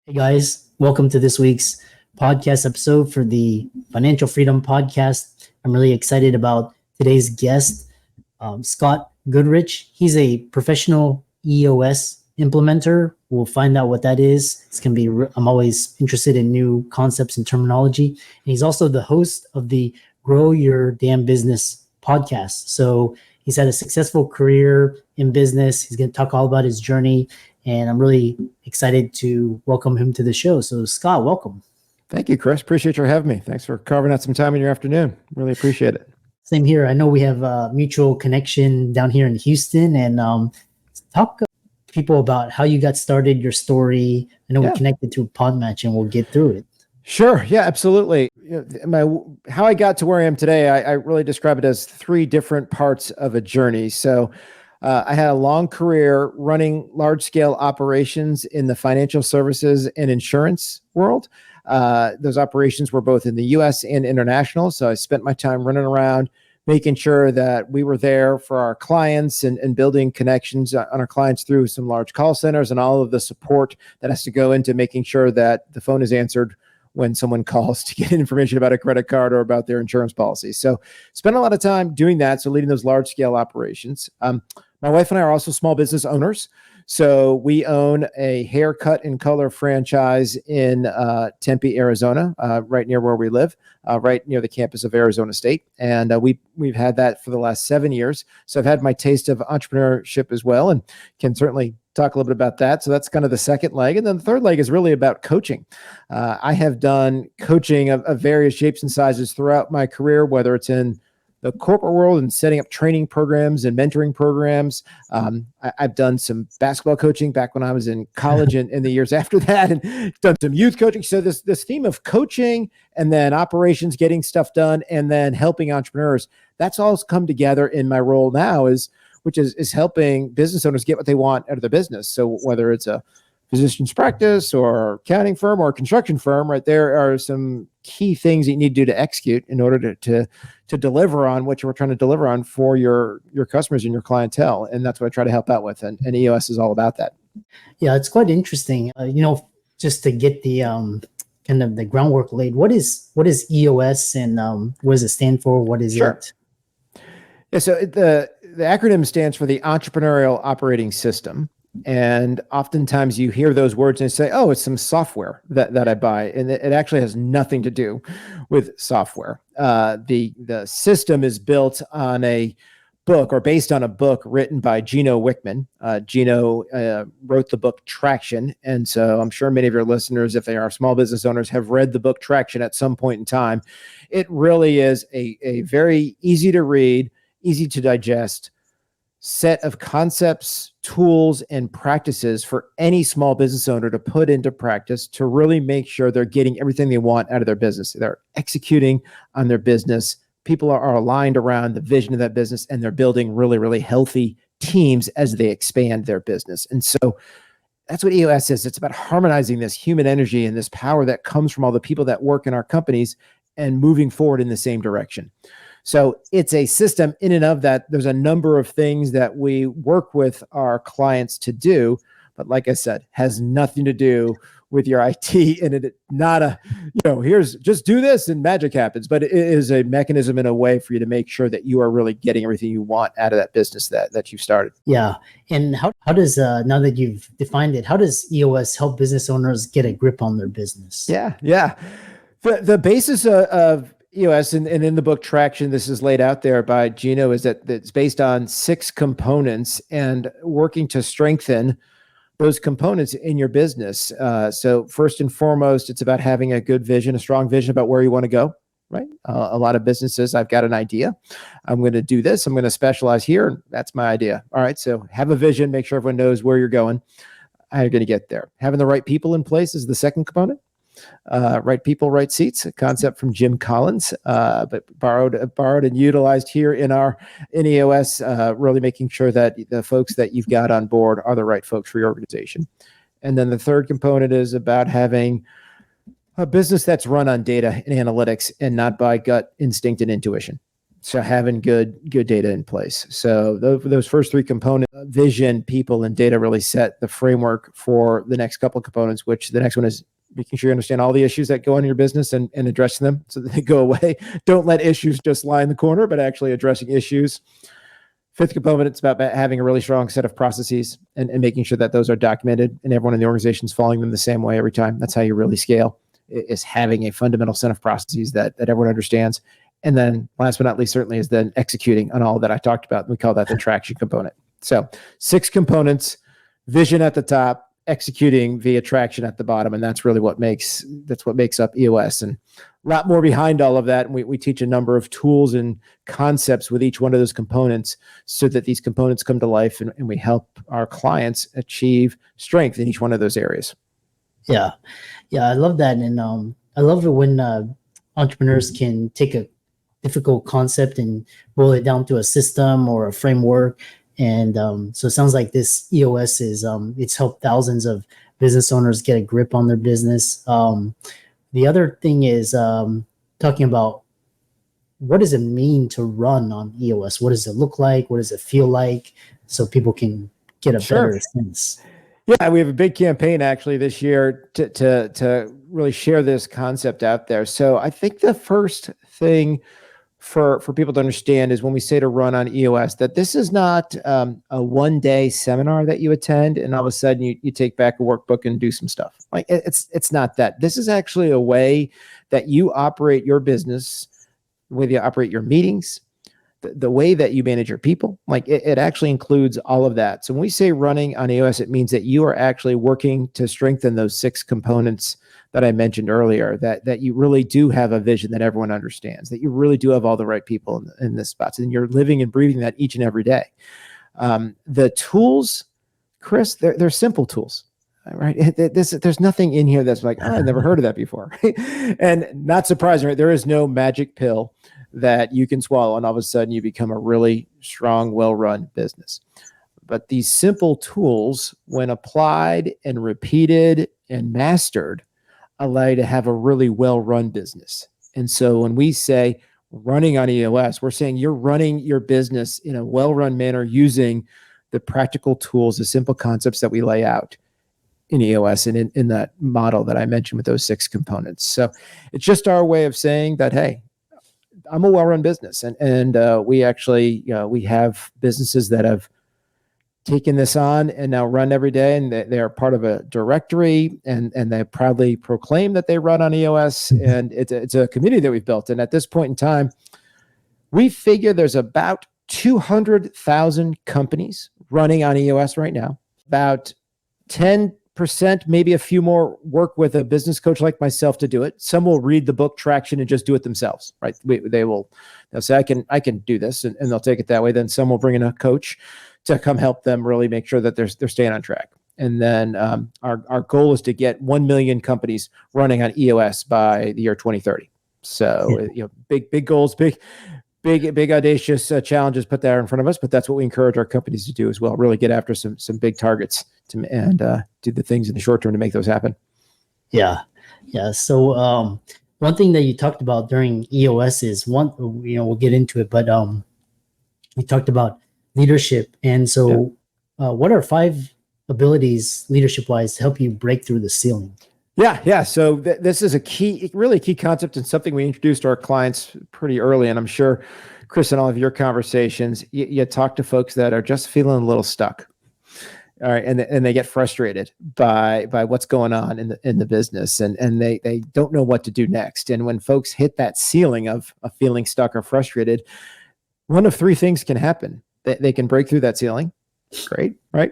Hey guys, welcome to this week's podcast episode for the Financial Freedom Podcast. I'm really excited about today's guest, Scott Goodrich. He's a professional EOS implementer. We'll find out what that is. It's going to be, I'm always interested in new concepts and terminology. And he's also the host of the Grow Your Damn Business podcast. So he's had a successful career in business. He's going to talk all about his journey. And I'm really excited to welcome him to the show. So Scott, welcome. Thank you, Chris. Appreciate you having me. Thanks for carving out some time in your afternoon. Really appreciate it. Same here. I know we have a mutual connection down here in Houston, and talk to people about how you got started, your story. I know we connected through Podmatch, and we'll get through it. Sure. Yeah, absolutely. How I got to where I am today, I really describe it as three different parts of a journey. So I had a long career running large-scale operations in the financial services and insurance world. Those operations were both in the U.S. and international. So I spent my time running around, making sure that we were there for our clients and building connections on our clients through some large call centers and all of the support that has to go into making sure that the phone is answered when someone calls to get information about a credit card or about their insurance policy. So spent a lot of time doing that. So leading those large-scale operations. My wife and I are also small business owners. So we own a haircut and color franchise in Tempe, Arizona, right near where we live, right near the campus of Arizona State. And we've had that for the last 7 years. So I've had my taste of entrepreneurship as well, and can certainly talk a little bit about that. So that's kind of the second leg. And then the third leg is really about coaching. I have done coaching of various shapes and sizes throughout my career, whether it's in the corporate world and setting up training programs and mentoring programs. I've done some basketball coaching back when I was in college and in the years after that, and done some youth coaching. So this theme of coaching and then operations, getting stuff done, and then helping entrepreneurs, that's all come together in my role now, which is helping business owners get what they want out of their business. So whether it's a physician's practice or accounting firm or construction firm, right, there are some key things that you need to do to execute in order to deliver on what you're trying to deliver on for your customers and your clientele. And that's what I try to help out with. And EOS is all about that. Yeah, it's quite interesting. Just to get the kind of the groundwork laid, what is EOS and what does it stand for? What is it? Yeah, so the acronym stands for the Entrepreneurial Operating System. And oftentimes you hear those words and say, oh, it's some software that I buy. And it actually has nothing to do with software. The system is built on a book or based on a book written by Gino Wickman. Gino wrote the book Traction. And so I'm sure many of your listeners, if they are small business owners, have read the book Traction at some point in time. It really is a very easy to read, easy to digest set of concepts, tools, and practices for any small business owner to put into practice to really make sure they're getting everything they want out of their business. They're executing on their business. People are aligned around the vision of that business, and they're building really, really healthy teams as they expand their business. And so that's what EOS is. It's about harmonizing this human energy and this power that comes from all the people that work in our companies and moving forward in the same direction. So it's a system in and of that. There's a number of things that we work with our clients to do, but like I said, has nothing to do with your IT, and it not here's just do this and magic happens, but it is a mechanism in a way for you to make sure that you are really getting everything you want out of that business that you've started. Yeah. And how does, now that you've defined it, how does EOS help business owners get a grip on their business? Yeah. The basis of EOS and in the book Traction, this is laid out there by Gino, is that it's based on 6 components and working to strengthen those components in your business. So first and foremost, it's about having a good vision, a strong vision about where you want to go, right? A lot of businesses, I've got an idea. I'm going to do this. I'm going to specialize here. And that's my idea. All right. So have a vision, make sure everyone knows where you're going, how you're going to get there. Having the right people in place is the second component. Right people, right seats, a concept from Jim Collins, but borrowed and utilized here in EOS, really making sure that the folks that you've got on board are the right folks for your organization. And then the third component is about having a business that's run on data and analytics and not by gut instinct and intuition. So having good data in place. So those first three components, vision, people, and data, really set the framework for the next couple of components, which the next one is making sure you understand all the issues that go on in your business and addressing them so that they go away. Don't let issues just lie in the corner, but actually addressing issues. Fifth component, it's about having a really strong set of processes and making sure that those are documented and everyone in the organization is following them the same way every time. That's how you really scale, is having a fundamental set of processes that everyone understands. And then last but not least, certainly, is then executing on all that I talked about. We call that the traction component. So 6 components, vision at the top, executing via traction at the bottom. And that's really what makes up EOS. And a lot more behind all of that. And we teach a number of tools and concepts with each one of those components so that these components come to life and we help our clients achieve strength in each one of those areas. Yeah. I love that. And I love it when entrepreneurs can take a difficult concept and boil it down to a system or a framework. And so it sounds like this EOS is it's helped thousands of business owners get a grip on their business. The other thing is talking about, what does it mean to run on EOS? What does it look like? What does it feel like? So people can get a better sense. Yeah, we have a big campaign actually this year to really share this concept out there. So I think the first thing for people to understand is when we say to run on EOS, that this is not a one-day seminar that you attend and all of a sudden you take back a workbook and do some stuff. Like it's not that. This is actually a way that you operate your business, the way you operate your meetings, the way that you manage your people. Like it actually includes all of that. So when we say running on EOS, it means that you are actually working to strengthen those 6 components that I mentioned earlier, that you really do have a vision that everyone understands, that you really do have all the right people in this spot. And you're living and breathing that each and every day. The tools, Chris, they're simple tools, right? There's nothing in here that's like, oh, I've never heard of that before. And not surprising, right? There is no magic pill that you can swallow and all of a sudden you become a really strong, well-run business. But these simple tools, when applied and repeated and mastered, allow you to have a really well-run business. And so when we say running on EOS, we're saying you're running your business in a well-run manner using the practical tools, the simple concepts that we lay out in EOS and in that model that I mentioned with those 6 components. So it's just our way of saying that, hey, I'm a well-run business. And we actually, we have businesses that have taken this on and now run every day, and they are part of a directory, and they proudly proclaim that they run on EOS. And it's a community that we've built. And at this point in time, we figure there's about 200,000 companies running on EOS right now. About 10%, maybe a few more, work with a business coach like myself to do it. Some will read the book Traction and just do it themselves, right? They'll say, I can do this, and they'll take it that way. Then some will bring in a coach to come help them really make sure that they're staying on track. And then our goal is to get 1 million companies running on EOS by the year 2030. So big goals, big audacious challenges put there in front of us, but that's what we encourage our companies to do as well. Really get after some big targets and do the things in the short term to make those happen. Yeah. So one thing that you talked about during EOS is we'll get into it, but you talked about leadership. And so what are 5 abilities leadership wise to help you break through the ceiling? Yeah. So this is really key concept, and something we introduced to our clients pretty early. And I'm sure, Chris, in all of your conversations, you talk to folks that are just feeling a little stuck. All right. And they get frustrated by what's going on in the business, and they don't know what to do next. And when folks hit that ceiling of feeling stuck or frustrated, one of 3 things can happen. They can break through that ceiling. Great, right?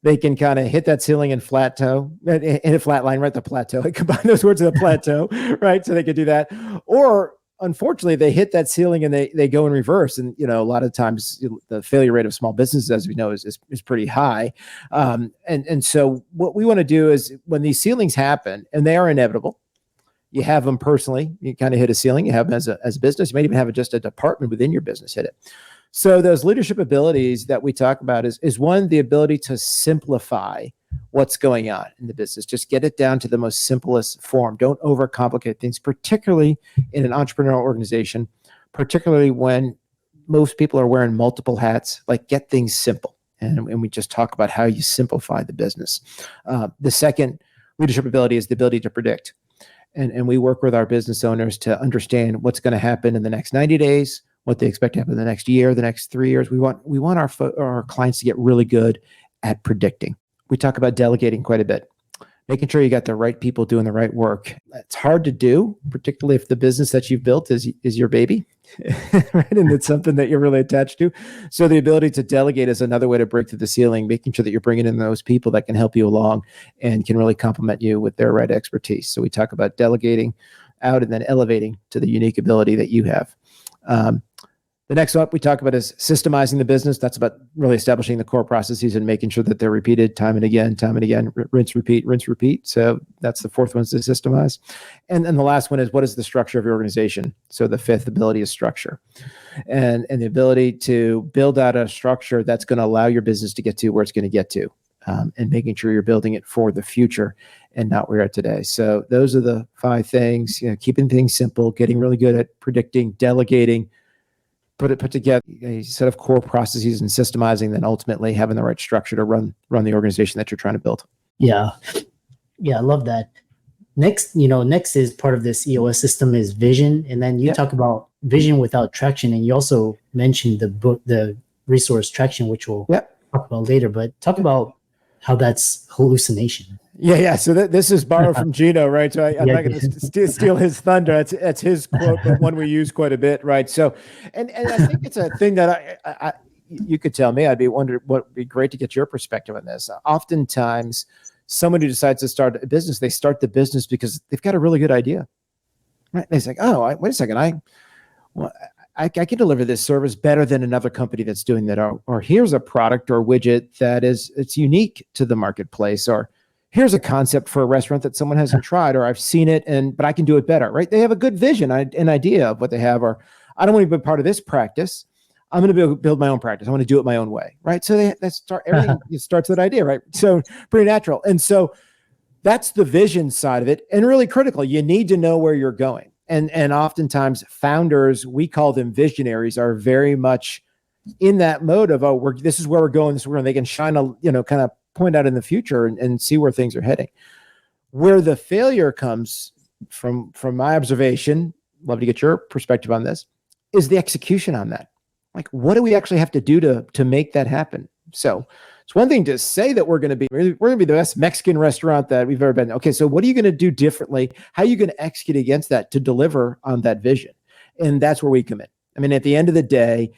They can kind of hit that ceiling and in a flat line, right? The plateau. I combine those words with a plateau, right? So they could do that. Or unfortunately, they hit that ceiling and they go in reverse. And, a lot of times the failure rate of small businesses, as we know, is pretty high. And so what we want to do is, when these ceilings happen, and they are inevitable, you have them personally, you kind of hit a ceiling, you have them as a business, you might even have just a department within your business hit it. So those leadership abilities that we talk about is one, the ability to simplify what's going on in the business. Just get it down to the most simplest form. Don't overcomplicate things, particularly in an entrepreneurial organization, particularly when most people are wearing multiple hats, like get things simple. And we just talk about how you simplify the business. The second leadership ability is the ability to predict. And we work with our business owners to understand what's going to happen in the next 90 days, what they expect to happen in the next year, the next 3 years. We want our clients to get really good at predicting. We talk about delegating quite a bit, making sure you got the right people doing the right work. It's hard to do, particularly if the business that you've built is your baby, right? And it's something that you're really attached to. So the ability to delegate is another way to break through the ceiling, making sure that you're bringing in those people that can help you along and can really complement you with their right expertise. So we talk about delegating out and then elevating to the unique ability that you have. The next one we talk about is systemizing the business. That's about really establishing the core processes and making sure that they're repeated time and again, rinse, repeat. So that's the fourth one, is to systemize. And then the last one is, what is the structure of your organization? So the fifth ability is structure, and the ability to build out a structure that's going to allow your business to get to where it's going to get to, and making sure you're building it for the future and not where you're at today. So those are the 5 things, keeping things simple, getting really good at predicting, delegating, put together a set of core processes and systemizing, then ultimately having the right structure to run the organization that you're trying to build. Yeah. I love that. Next is part of this EOS system is vision. And then you talk about vision without traction. And you also mentioned the resource traction, which we'll talk about later, but talk about how that's hallucination. Yeah. So this is borrowed from Gino, right? So I'm not going to steal his thunder. That's his quote, but one we use quite a bit, right? So, and I think it's a thing that I you could tell me. I'd be wondering what would be great to get your perspective on this. Oftentimes, someone who decides to start a business, they start the business because they've got a really good idea, right? And it's like, wait a second, I can deliver this service better than another company that's doing that, or here's a product or widget that it's unique to the marketplace, or here's a concept for a restaurant that someone hasn't tried, or I've seen it but I can do it better, right? They have a good vision, an idea of what they have, or I don't want to be part of this practice. I'm going to build my own practice. I want to do it my own way, right? So everything starts with that idea, right? So pretty natural. And so that's the vision side of it, and really critical. You need to know where you're going. And oftentimes founders, we call them visionaries, are very much in that mode of, this is where we're going. This is where they can shine kind of point out in the future and see where things are heading. Where the failure comes from my observation, love to get your perspective on this, is the execution on that. Like, what do we actually have to do to make that happen? So it's one thing to say that we're going to be the best Mexican restaurant that we've ever been. Okay, so what are you going to do differently? How are you going to execute against that to deliver on that vision? And that's where we come in. I mean, at the end of the day,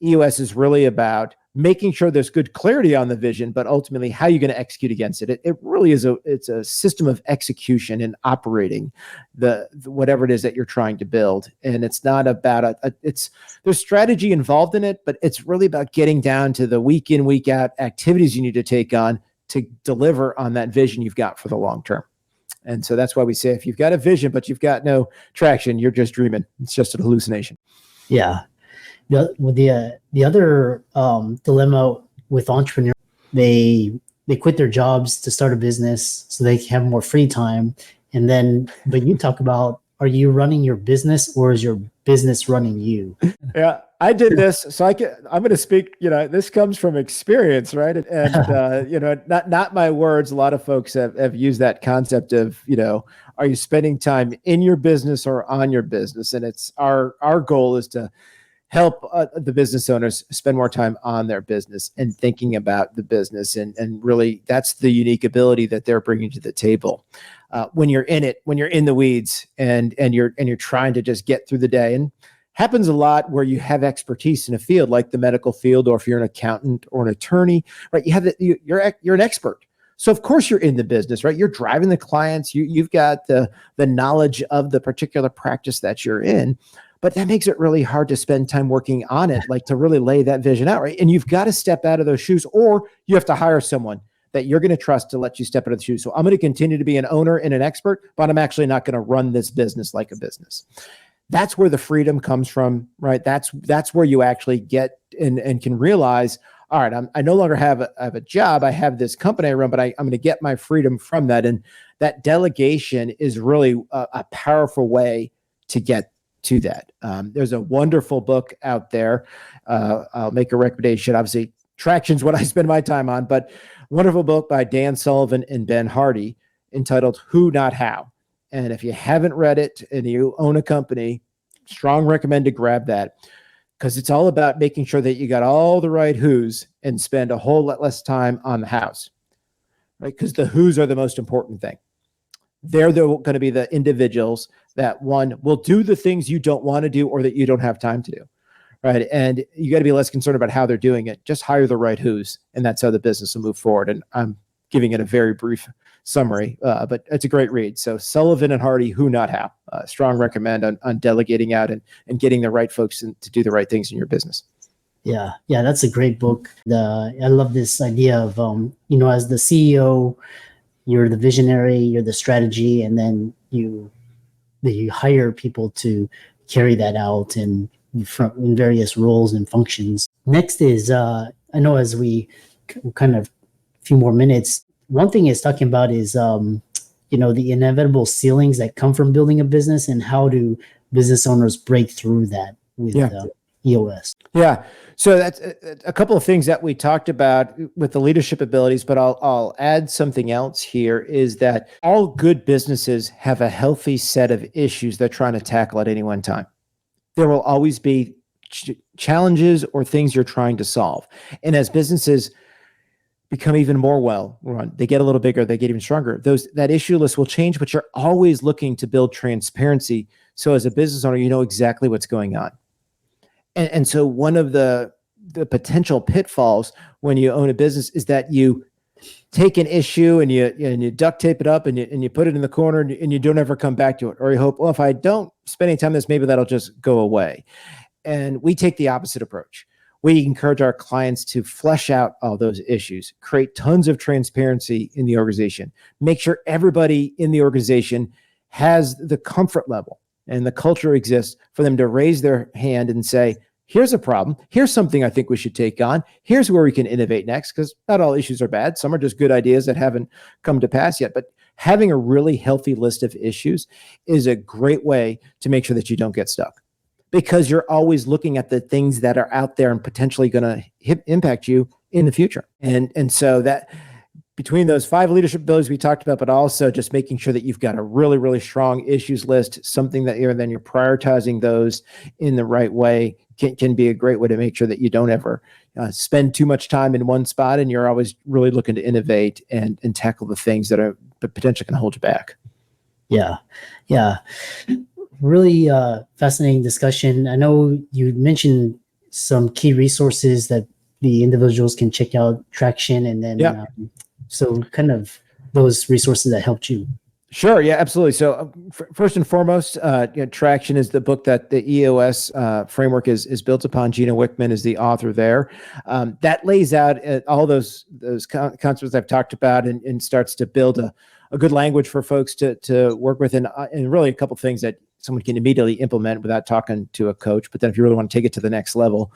EOS is really about making sure there's good clarity on the vision, but ultimately how you're going to execute against it. It really is it's a system of execution and operating the whatever it is that you're trying to build. And it's not about there's strategy involved in it, but it's really about getting down to the week in, week out activities you need to take on to deliver on that vision you've got for the long term. And so that's why we say, if you've got a vision, but you've got no traction, you're just dreaming. It's just an hallucination. Yeah. The other dilemma with entrepreneurs, they quit their jobs to start a business so they can have more free time. But you talk about, are you running your business or is your business running you? Yeah, I did this. So I'm going to speak, this comes from experience, right? And, not my words. A lot of folks have used that concept of, are you spending time in your business or on your business? And it's our goal is to help the business owners spend more time on their business and thinking about the business. And really, that's the unique ability that they're bringing to the table. When you're in it, when you're in the weeds and you're trying to just get through the day, and happens a lot where you have expertise in a field like the medical field, or if you're an accountant or an attorney, right? You're an expert. So of course you're in the business, right? You're driving the clients. You've got the knowledge of the particular practice that you're in. But that makes it really hard to spend time working on it, like to really lay that vision out, right? And you've got to step out of those shoes, or you have to hire someone that you're going to trust to let you step out of the shoes. So I'm going to continue to be an owner and an expert, but I'm actually not going to run this business like a business. That's where the freedom comes from, right? That's where you actually get and can realize, all right, I no longer have a job. I have this company I run, but I'm going to get my freedom from that. And that delegation is really a powerful way to get to that. There's a wonderful book out there. I'll make a recommendation. Obviously, traction's what I spend my time on, but wonderful book by Dan Sullivan and Ben Hardy entitled Who Not How. And if you haven't read it and you own a company, strong recommend to grab that, because it's all about making sure that you got all the right who's and spend a whole lot less time on the hows, right? Because the who's are the most important thing. They're going to be the individuals that, one, will do the things you don't want to do or that you don't have time to do, right? And you got to be less concerned about how they're doing it. Just hire the right who's, and that's how the business will move forward. And I'm giving it a very brief summary, but it's a great read. So Sullivan and Hardy, Who Not How. Strong recommend on delegating out and getting the right folks to do the right things in your business. Yeah, that's a great book. I love this idea of, as the CEO, you're the visionary, you're the strategy, and then you hire people to carry that out in various roles and functions. Next is, I know as we kind of a few more minutes, one thing is talking about is, the inevitable ceilings that come from building a business, and how do business owners break through that with EOS? Yeah. So that's a couple of things that we talked about with the leadership abilities, but I'll add something else here, is that all good businesses have a healthy set of issues they're trying to tackle at any one time. There will always be challenges or things you're trying to solve. And as businesses become even more well run, they get a little bigger, they get even stronger, that issue list will change, but you're always looking to build transparency. So as a business owner, you know exactly what's going on. And so one of the potential pitfalls when you own a business is that you take an issue and you duct tape it up and you put it in the corner and you don't ever come back to it. Or you hope, well, if I don't spend any time on this, maybe that'll just go away. And we take the opposite approach. We encourage our clients to flesh out all those issues, create tons of transparency in the organization, make sure everybody in the organization has the comfort level and the culture exists for them to raise their hand and say, here's a problem. Here's something I think we should take on. Here's where we can innovate next, because not all issues are bad. Some are just good ideas that haven't come to pass yet. But having a really healthy list of issues is a great way to make sure that you don't get stuck, because you're always looking at the things that are out there and potentially going to impact you in the future. And so that between those 5 leadership abilities we talked about, but also just making sure that you've got a really, really strong issues list, something that you're prioritizing those in the right way, can be a great way to make sure that you don't ever spend too much time in one spot, and you're always really looking to innovate and tackle the things that are potentially going to hold you back. Yeah. Really fascinating discussion. I know you mentioned some key resources that the individuals can check out, Traction, and then so kind of those resources that helped you. Sure. Yeah, absolutely. So first and foremost, Traction is the book that the EOS framework is built upon. Gina Wickman is the author there. That lays out all those concepts I've talked about and starts to build a good language for folks to work with, and really a couple of things that someone can immediately implement without talking to a coach. But then if you really want to take it to the next level,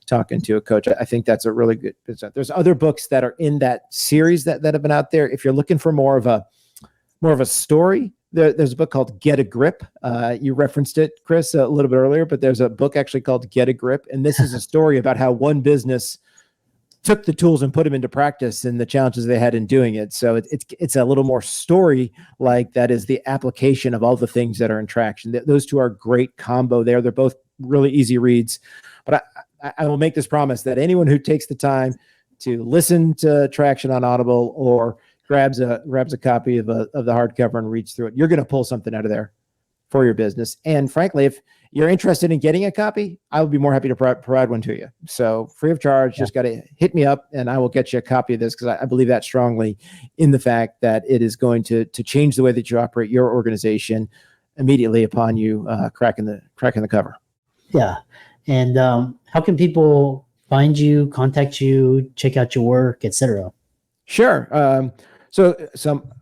talking to a coach, I think that's a really good. There's other books that are in that series that have been out there. If you're looking for more of a story, there's a book called Get a Grip. You referenced it, Chris, a little bit earlier, but there's a book actually called Get a Grip. And this is a story about how one business took the tools and put them into practice and the challenges they had in doing it. So it's a little more story like that is the application of all the things that are in Traction. Those two are a great combo there. They're both really easy reads. But I will make this promise that anyone who takes the time to listen to Traction on Audible or grabs a copy of the hardcover and reads through it, you're going to pull something out of there for your business. And frankly, if you're interested in getting a copy, I would be more happy to provide one to you. So free of charge, just got to hit me up and I will get you a copy of this, because I believe that strongly in the fact that it is going to change the way that you operate your organization immediately upon you cracking the cover. Yeah. And how can people find you, contact you, check out your work, etc.? Sure. So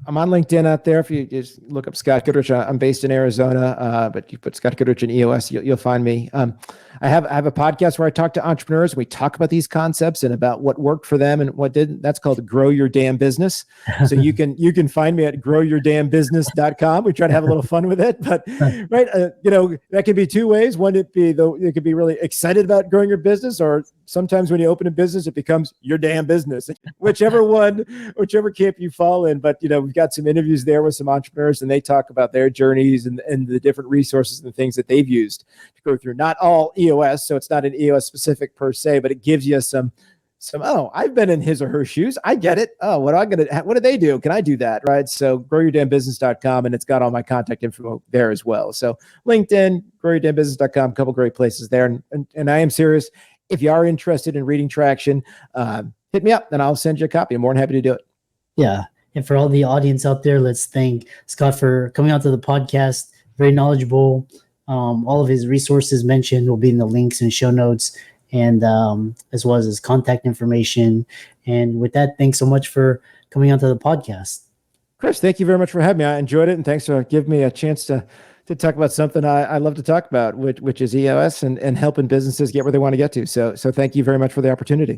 I'm on LinkedIn out there. If you just look up Scott Goodrich, I'm based in Arizona, but you put Scott Goodrich in EOS, you'll find me. I have a podcast where I talk to entrepreneurs. We talk about these concepts and about what worked for them and what didn't. That's called Grow Your Damn Business. So you can find me at growyourdamnbusiness.com. We try to have a little fun with it, but right, that can be two ways. One, it could be really excited about growing your business, or sometimes when you open a business, it becomes your damn business. Whichever camp you fall in. But we've got some interviews there with some entrepreneurs, and they talk about their journeys and the different resources and things that they've used to go through. Not all EOS, so it's not an EOS specific per se, but it gives you some, oh, I've been in his or her shoes. I get it. Oh, what do they do? Can I do that? Right. So growyourdamnbusiness.com, and it's got all my contact info there as well. So LinkedIn, growyourdamnbusiness.com, a couple great places there. And I am serious. If you are interested in reading Traction, hit me up and I'll send you a copy. I'm more than happy to do it. Yeah. And for all the audience out there, let's thank Scott for coming out to the podcast. Very knowledgeable. All of his resources mentioned will be in the links and show notes, and as well as his contact information. And with that, thanks so much for coming out to the podcast. Chris, thank you very much for having me. I enjoyed it, and thanks for giving me a chance to talk about something I love to talk about, which is EOS and helping businesses get where they want to get to. So thank you very much for the opportunity.